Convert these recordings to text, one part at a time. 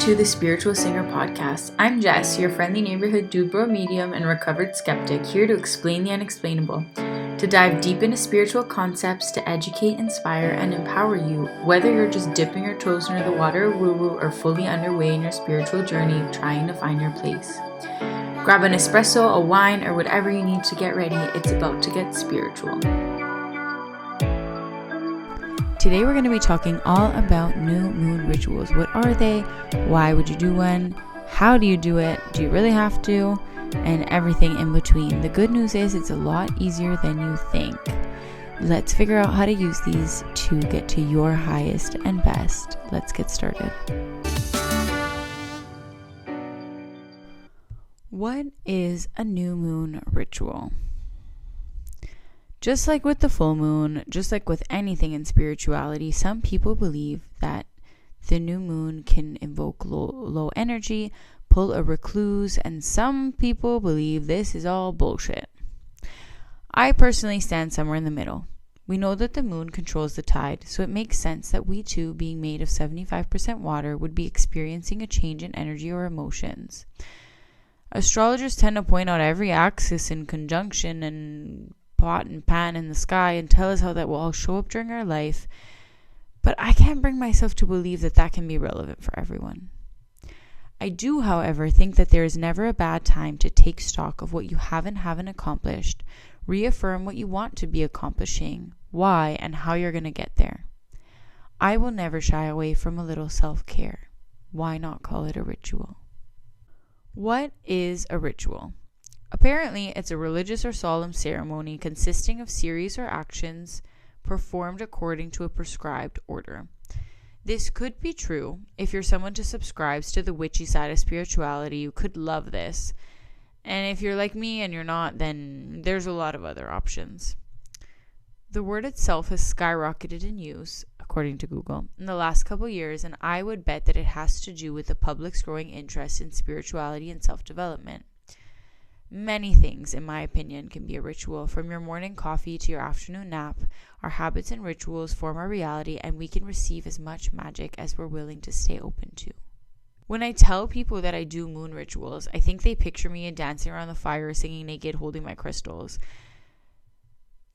to the Spiritual Singer Podcast. I'm Jess, your friendly neighborhood dude bro medium and recovered skeptic, here to explain the unexplainable, to dive deep into spiritual concepts, to educate, inspire, and empower you, whether you're just dipping your toes into the water woo-woo or fully underway in your spiritual journey trying to find your place. Grab an espresso, a wine, or whatever you need to get ready. It's about to get spiritual. Today we're going to be talking all about new moon rituals. What are they? Why would you do one? How do you do it? Do you really have to? And everything in between. The good news is it's a lot easier than you think. Let's figure out how to use these to get to your highest and best. Let's get started. What is a new moon ritual? Just like with the full moon, just like with anything in spirituality, some people believe that the new moon can invoke low energy, pull a recluse, and some people believe this is all bullshit. I personally stand somewhere in the middle. We know that the moon controls the tide, so it makes sense that we too, being made of 75% water, would be experiencing a change in energy or emotions. Astrologers tend to point out every axis in conjunction and pot and pan in the sky and tell us how that will all show up during our life, but I can't bring myself to believe that that can be relevant for everyone. I do, however, think that there is never a bad time to take stock of what you haven't accomplished, reaffirm what you want to be accomplishing, why, and how you're going to get there. I will never shy away from a little self-care. Why not call it a ritual? What is a ritual? Apparently, it's a religious or solemn ceremony consisting of series or actions performed according to a prescribed order. This could be true if you're someone who subscribes to the witchy side of spirituality. You could love this. And if you're like me and you're not, then there's a lot of other options. The word itself has skyrocketed in use, according to Google, in the last couple years, and I would bet that it has to do with the public's growing interest in spirituality and self-development. Many things, in my opinion, can be a ritual. From your morning coffee to your afternoon nap, our habits and rituals form our reality, and we can receive as much magic as we're willing to stay open to. When I tell people that I do moon rituals, I think they picture me dancing around the fire, singing naked, holding my crystals.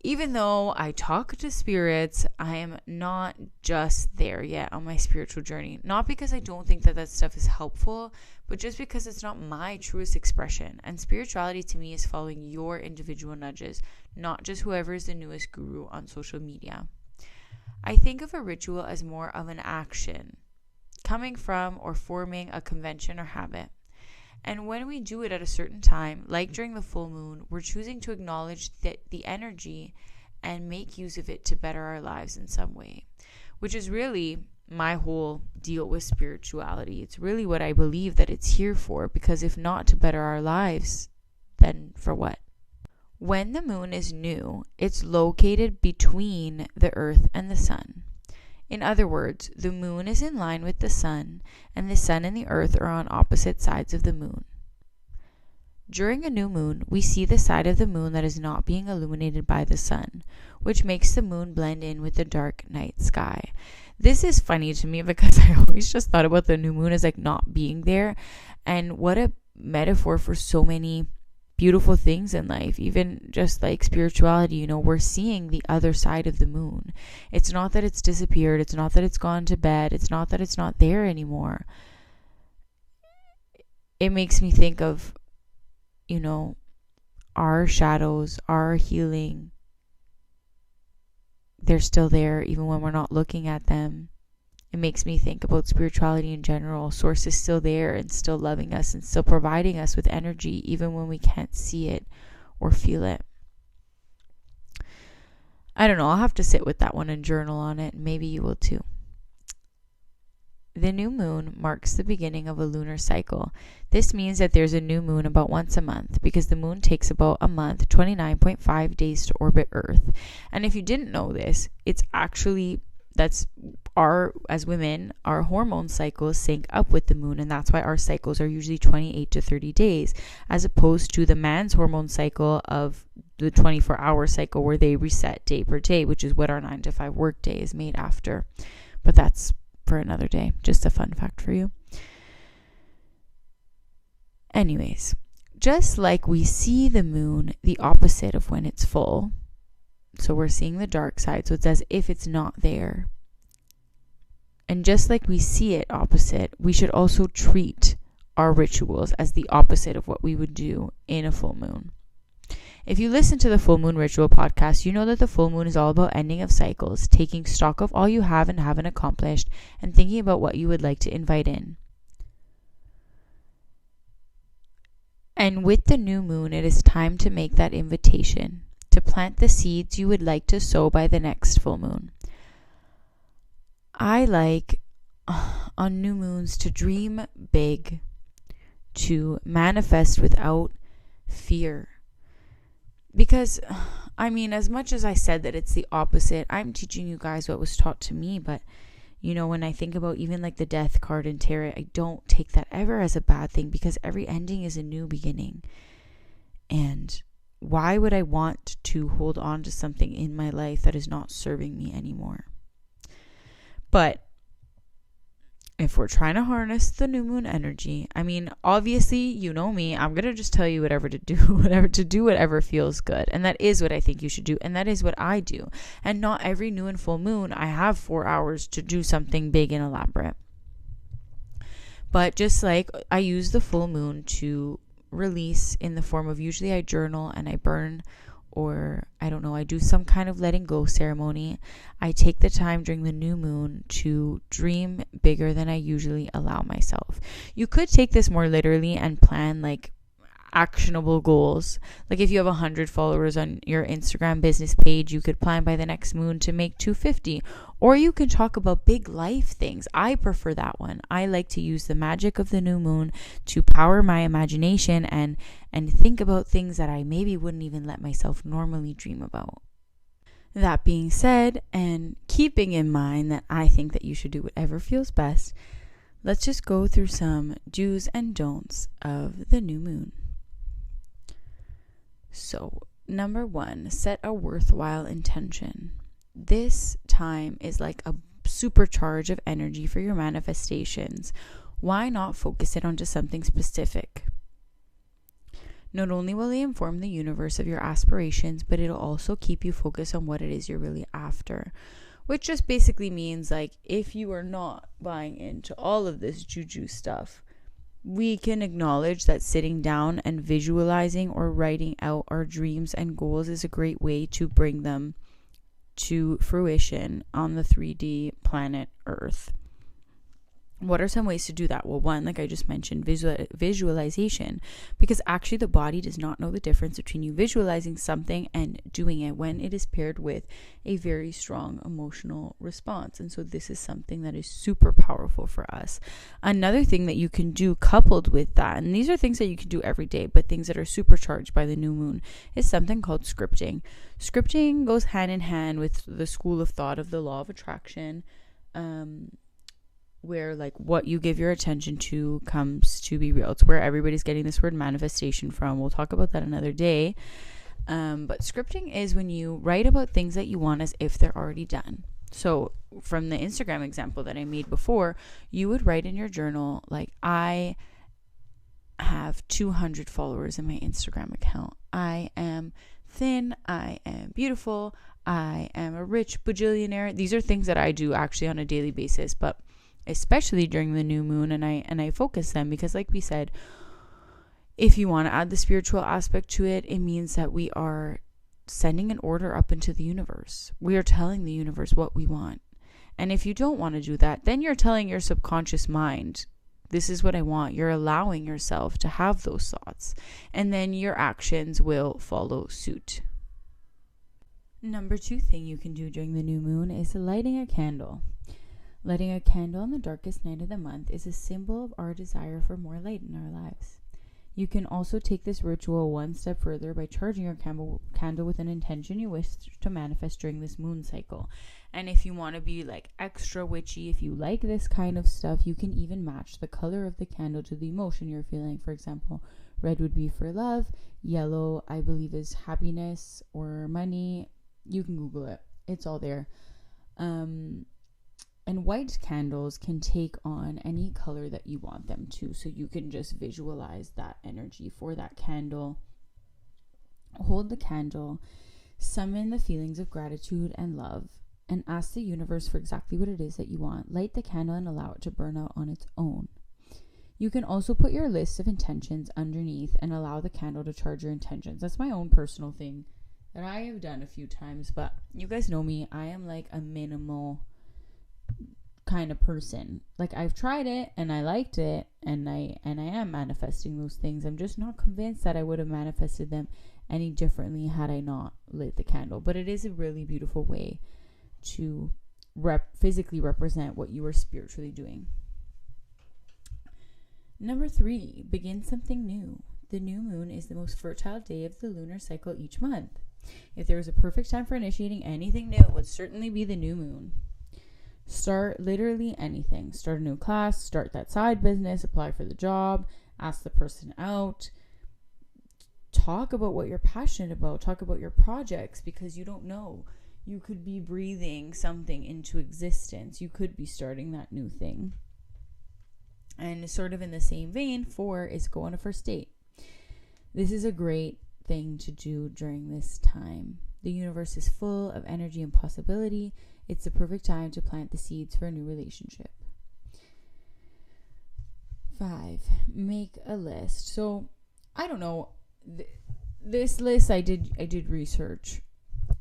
Even though I talk to spirits, I am not just there yet on my spiritual journey. Not because I don't think that stuff is helpful, but just because it's not my truest expression. And spirituality to me is following your individual nudges, not just whoever is the newest guru on social media. I think of a ritual as more of an action, coming from or forming a convention or habit. And when we do it at a certain time, like during the full moon, we're choosing to acknowledge that the energy and make use of it to better our lives in some way, which is really my whole deal with spirituality. It's really what I believe that it's here for, because if not to better our lives, then for what? When the moon is new, it's located between the earth and the sun. In other words, the moon is in line with the sun, and the sun and the earth are on opposite sides of the moon. During a new moon, we see the side of the moon that is not being illuminated by the sun, which makes the moon blend in with the dark night sky. This is funny to me because I always just thought about the new moon as like not being there, and what a metaphor for so many beautiful things in life, even just like spirituality. We're seeing the other side of the moon. It's not that it's disappeared. It's not that it's gone to bed. It's not that it's not there anymore. It makes me think of, our shadows, our healing. They're still there even when we're not looking at them. It makes me think about spirituality in general. Source is still there and still loving us and still providing us with energy even when we can't see it or feel it. I don't know. I'll have to sit with that one and journal on it. Maybe you will too. The new moon marks the beginning of a lunar cycle. This means that there's a new moon about once a month because the moon takes about a month, 29.5 days to orbit Earth. And if you didn't know this, it's actually as women, our hormone cycles sync up with the moon, and that's why our cycles are usually 28 to 30 days, as opposed to the man's hormone cycle of the 24-hour cycle where they reset day per day, which is what our 9-to-5 work day is made after. But that's for another day. Just a fun fact for you. Anyways, just like we see the moon the opposite of when it's full, so we're seeing the dark side, so it's as if it's not there. And just like we see it opposite, we should also treat our rituals as the opposite of what we would do in a full moon. If you listen to the Full Moon Ritual podcast, you know that the full moon is all about ending of cycles, taking stock of all you have and haven't accomplished, and thinking about what you would like to invite in. And with the new moon, it is time to make that invitation, to plant the seeds you would like to sow by the next full moon. I like on new moons to dream big, to manifest without fear. Because, as much as I said that it's the opposite, I'm teaching you guys what was taught to me. But, when I think about even like the death card in tarot, I don't take that ever as a bad thing, because every ending is a new beginning. And why would I want to hold on to something in my life that is not serving me anymore? But if we're trying to harness the new moon energy, obviously, you know me, I'm going to just tell you whatever feels good. And that is what I think you should do. And that is what I do. And not every new and full moon, I have 4 hours to do something big and elaborate. But just like I use the full moon to release in the form of, usually I journal and I burn, or I do some kind of letting go ceremony. I take the time during the new moon to dream bigger than I usually allow myself. You could take this more literally and plan like actionable goals. Like if you have 100 followers on your Instagram business page, you could plan by the next moon to make 250. Or you can talk about big life things. I prefer that one. I like to use the magic of the new moon to power my imagination and think about things that I maybe wouldn't even let myself normally dream about. That being said, and keeping in mind that I think that you should do whatever feels best, let's just go through some do's and don'ts of the new moon. So, number 1, set a worthwhile intention. This time is like a supercharge of energy for your manifestations. Why not focus it onto something specific? Not only will they inform the universe of your aspirations, but it'll also keep you focused on what it is you're really after. Which just basically means, like, if you are not buying into all of this juju stuff, we can acknowledge that sitting down and visualizing or writing out our dreams and goals is a great way to bring them to fruition on the 3D planet Earth. What are some ways to do that? Well, one, like I just mentioned, visualization, because actually the body does not know the difference between you visualizing something and doing it when it is paired with a very strong emotional response. And so this is something that is super powerful for us. Another thing that you can do coupled with that, and these are things that you can do every day, but things that are supercharged by the new moon, is something called scripting. Scripting goes hand in hand with the school of thought of the law of attraction, where like what you give your attention to comes to be real. It's where everybody's getting this word manifestation from. We'll talk about that another day. But scripting is when you write about things that you want as if they're already done. So from the Instagram example that I made before, you would write in your journal, like, I have 200 followers in my Instagram account. I am thin. I am beautiful. I am a rich bajillionaire. These are things that I do actually on a daily basis, but especially during the new moon, and I focus them because, like we said, if you want to add the spiritual aspect to it, it means that we are sending an order up into the universe. We are telling the universe what we want. And if you don't want to do that, then you're telling your subconscious mind, this is what I want. You're allowing yourself to have those thoughts, and then your actions will follow suit. Number 2 thing you can do during the new moon is lighting a candle. Lighting a candle on the darkest night of the month is a symbol of our desire for more light in our lives. You can also take this ritual one step further by charging your candle with an intention you wish to manifest during this moon cycle. And if you want to be like extra witchy, if you like this kind of stuff, you can even match the color of the candle to the emotion you're feeling. For example, red would be for love, yellow I believe is happiness or money. You can Google it. It's all there. And white candles can take on any color that you want them to. So you can just visualize that energy for that candle. Hold the candle, summon the feelings of gratitude and love, and ask the universe for exactly what it is that you want. Light the candle and allow it to burn out on its own. You can also put your list of intentions underneath and allow the candle to charge your intentions. That's my own personal thing that I have done a few times, but you guys know me. I am like a minimal kind of person. Like, I've tried it and I liked it, and I am manifesting those things. I'm just not convinced that I would have manifested them any differently had I not lit the candle. But it is a really beautiful way to physically represent what you are spiritually doing. Number 3, begin something new. The new moon is the most fertile day of the lunar cycle each month. If there was a perfect time for initiating anything new, it would certainly be the new moon. Start literally anything. Start a new class, start that side business, apply for the job, ask the person out. Talk about what you're passionate about. Talk about your projects, because you don't know. You could be breathing something into existence. You could be starting that new thing. And sort of in the same vein, 4 is go on a first date. This is a great thing to do during this time. The universe is full of energy and possibility. It's the perfect time to plant the seeds for a new relationship. 5, make a list. So, I don't know. This list, I did research.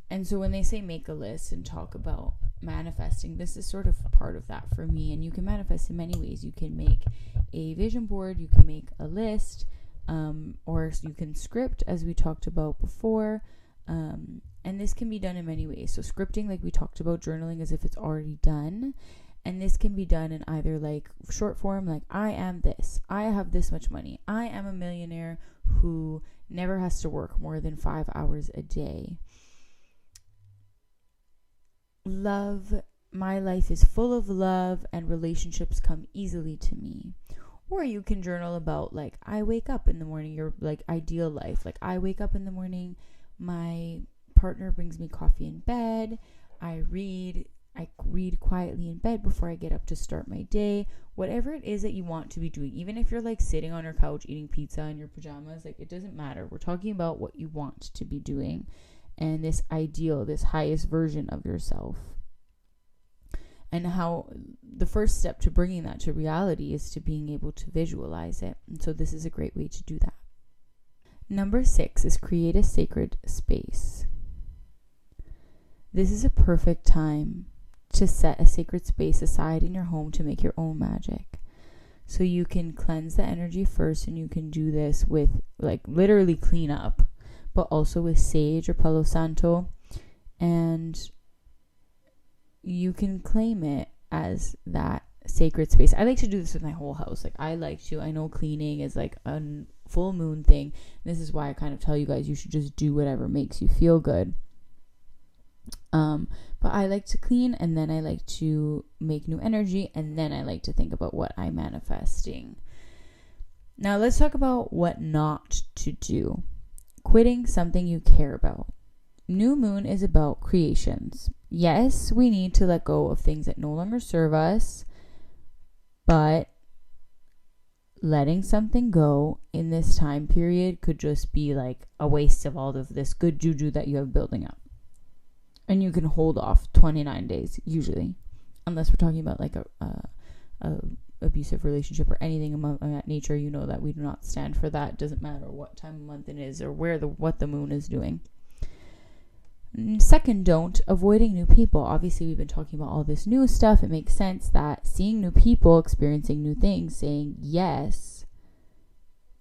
And so when they say make a list and talk about manifesting, this is sort of part of that for me. And you can manifest in many ways. You can make a vision board, you can make a list, or you can script, as we talked about before. And this can be done in many ways. So scripting, like we talked about, journaling as if it's already done. And this can be done in either like short form, like I am this, I have this much money, I am a millionaire who never has to work more than 5 hours a day. Love, my life is full of love and relationships come easily to me. Or you can journal about like, I wake up in the morning, your like ideal life. Like, I wake up in the morning, my partner brings me coffee in bed, I read quietly in bed before I get up to start my day. Whatever it is that you want to be doing, even if you're like sitting on your couch eating pizza in your pajamas, like it doesn't matter. We're talking about what you want to be doing and this ideal, this highest version of yourself. And how the first step to bringing that to reality is to being able to visualize it. And so this is a great way to do that. Number 6 is create a sacred space. This is a perfect time to set a sacred space aside in your home to make your own magic. So you can cleanse the energy first, and you can do this with like literally clean up, but also with sage or Palo Santo, and you can claim it as that sacred space. I like to do this with my whole house. Like I know cleaning is like a full moon thing. This is why I kind of tell you guys you should just do whatever makes you feel good. But I like to clean, and then I like to make new energy, and then I like to think about what I'm manifesting. Now let's talk about what not to do. Quitting something you care about. New moon is about creations. Yes, we need to let go of things that no longer serve us, but letting something go in this time period could just be like a waste of all of this good juju that you have building up. And you can hold off 29 days, usually. Unless we're talking about like a abusive relationship or anything of that nature. You know that we do not stand for that. It doesn't matter what time of month it is or what the moon is doing. Second, don't. Avoiding new people. Obviously, we've been talking about all this new stuff. It makes sense that seeing new people, experiencing new things, saying yes,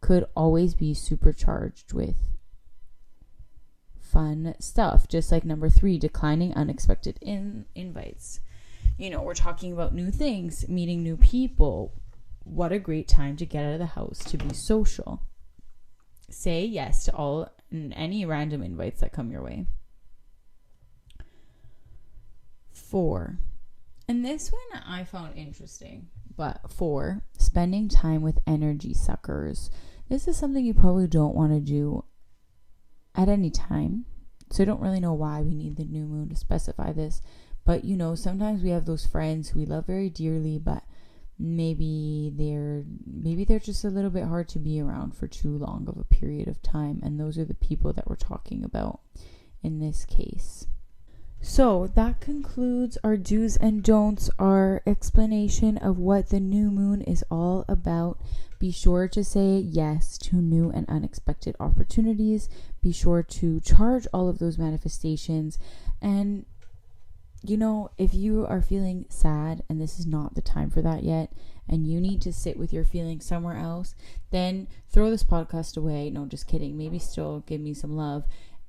could always be supercharged with fun stuff. Just like number 3, declining unexpected invites. You know, we're talking about new things, meeting new people. What a great time to get out of the house, to be social. Say yes to all and any random invites that come your way. 4, and this one I found interesting, but 4, spending time with energy suckers. This is something you probably don't want to do at any time. So I don't really know why we need the new moon to specify this, But sometimes we have those friends who we love very dearly, but maybe they're just a little bit hard to be around for too long of a period of time, and those are the people that we're talking about in this case. So that concludes our do's and don'ts, our explanation of what the new moon is all about. Be sure to say yes to new and unexpected opportunities. Be sure to charge all of those manifestations. And if you are feeling sad and this is not the time for that yet, and you need to sit with your feelings somewhere else, then throw this podcast away. No, just kidding. Maybe still give me some love.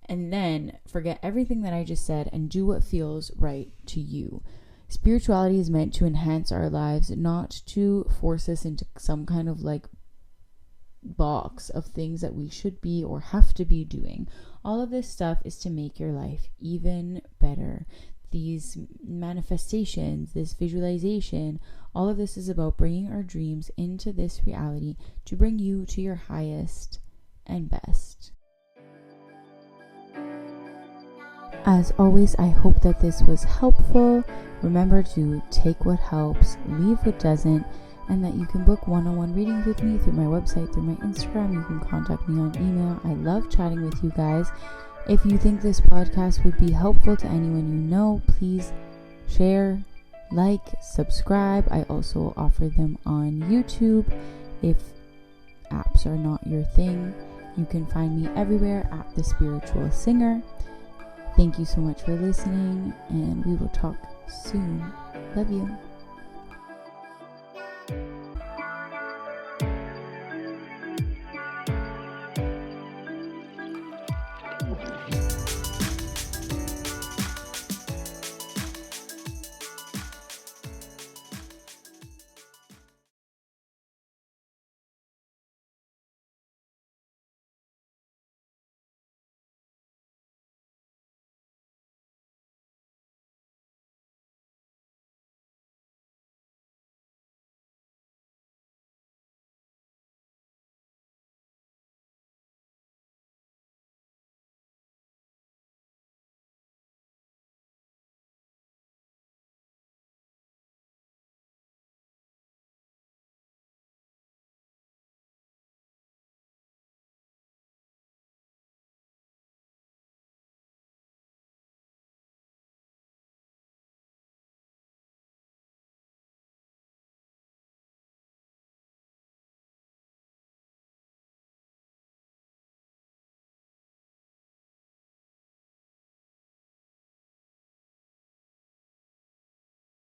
And then forget everything that I just said and do what feels right to you. Spirituality is meant to enhance our lives, not to force us into some kind of box of things that we should be or have to be doing. All of this stuff is to make your life even better. These manifestations, this visualization, all of this is about bringing our dreams into this reality to bring you to your highest and best. As always, I hope that this was helpful. Remember to take what helps, leave what doesn't, and that you can book one-on-one readings with me through my website, through my Instagram. You can contact me on email. I love chatting with you guys. If you think this podcast would be helpful to anyone you know, please share, subscribe. I also offer them on YouTube. If apps are not your thing, you can find me everywhere at The Spiritual Singer. Thank you so much for listening, and we will talk soon. Love you.